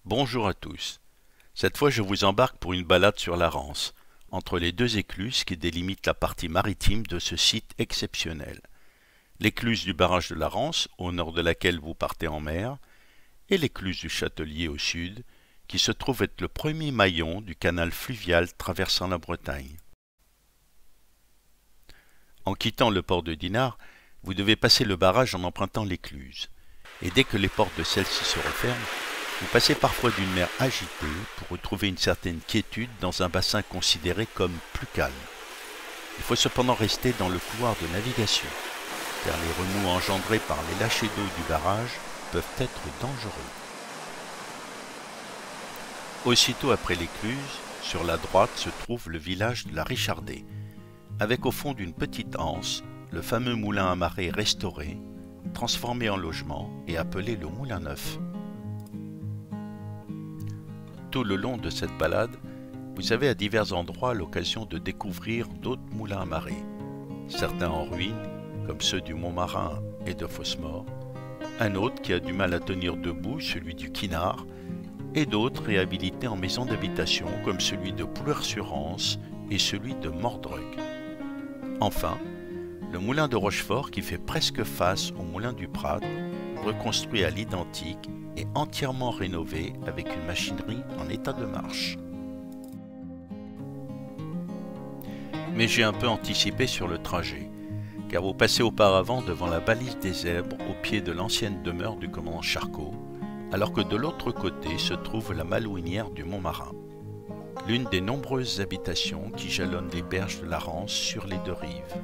Bonjour à tous. Cette fois je vous embarque pour une balade sur la Rance, entre les deux écluses qui délimitent la partie maritime de ce site exceptionnel. L'écluse du barrage de la Rance, au nord de laquelle vous partez en mer, et l'écluse du Châtelier au sud, qui se trouve être le premier maillon du canal fluvial traversant la Bretagne. En quittant le port de Dinard, vous devez passer le barrage en empruntant l'écluse. Et dès que les portes de celle-ci se referment, vous passez parfois d'une mer agitée pour retrouver une certaine quiétude dans un bassin considéré comme plus calme. Il faut cependant rester dans le couloir de navigation, car les remous engendrés par les lâchers d'eau du barrage peuvent être dangereux. Aussitôt après l'écluse, sur la droite se trouve le village de la Richardée, avec au fond d'une petite anse le fameux moulin à marée restauré, transformé en logement et appelé le Moulin Neuf. Tout le long de cette balade, vous avez à divers endroits l'occasion de découvrir d'autres moulins à marée, certains en ruine, comme ceux du Montmarin et de Fossemort, un autre qui a du mal à tenir debout, celui du Quinard, et d'autres réhabilités en maisons d'habitation, comme celui de Pleurs-sur-Anse et celui de Mordreuc. Enfin, le moulin de Rochefort qui fait presque face au moulin du Prat, reconstruit à l'identique et entièrement rénové avec une machinerie en état de marche. Mais j'ai un peu anticipé sur le trajet, car vous passez auparavant devant la balise des Zèbres au pied de l'ancienne demeure du commandant Charcot, alors que de l'autre côté se trouve la Malouinière du Montmarin, l'une des nombreuses habitations qui jalonnent les berges de la Rance sur les deux rives.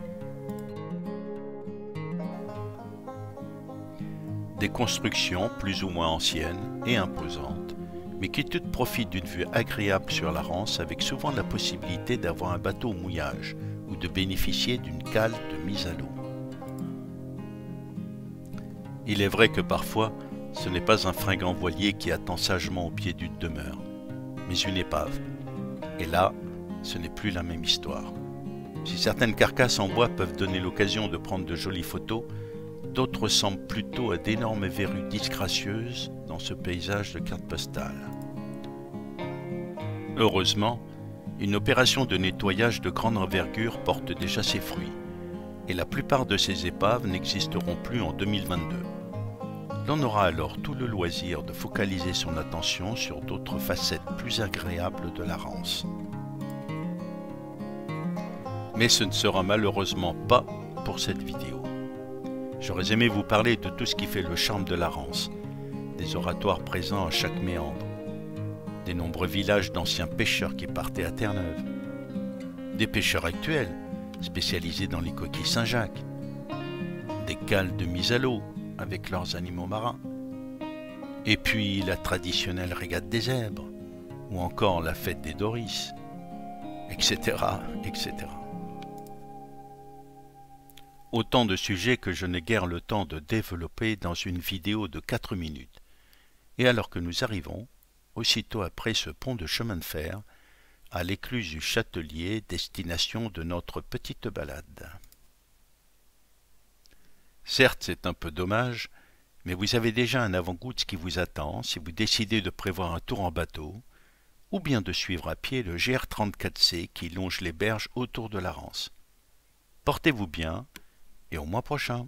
Des constructions plus ou moins anciennes et imposantes, mais qui toutes profitent d'une vue agréable sur la Rance avec souvent la possibilité d'avoir un bateau au mouillage ou de bénéficier d'une cale de mise à l'eau. Il est vrai que parfois, ce n'est pas un fringant voilier qui attend sagement au pied d'une demeure, mais une épave. Et là, ce n'est plus la même histoire. Si certaines carcasses en bois peuvent donner l'occasion de prendre de jolies photos, d'autres ressemblent plutôt à d'énormes verrues disgracieuses dans ce paysage de carte postale. Heureusement, une opération de nettoyage de grande envergure porte déjà ses fruits, et la plupart de ces épaves n'existeront plus en 2022. L'on aura alors tout le loisir de focaliser son attention sur d'autres facettes plus agréables de la Rance. Mais ce ne sera malheureusement pas pour cette vidéo. J'aurais aimé vous parler de tout ce qui fait le charme de la Rance, des oratoires présents à chaque méandre, des nombreux villages d'anciens pêcheurs qui partaient à Terre-Neuve, des pêcheurs actuels spécialisés dans les coquilles Saint-Jacques, des cales de mise à l'eau avec leurs animaux marins, et puis la traditionnelle régate des Zèbres, ou encore la fête des Doris, etc., etc. Autant de sujets que je n'ai guère le temps de développer dans une vidéo de 4 minutes. Et alors que nous arrivons, aussitôt après ce pont de chemin de fer, à l'écluse du Châtelier, destination de notre petite balade. Certes, c'est un peu dommage, mais vous avez déjà un avant-goût de ce qui vous attend si vous décidez de prévoir un tour en bateau, ou bien de suivre à pied le GR34C qui longe les berges autour de la Rance. Portez-vous bien, et au mois prochain.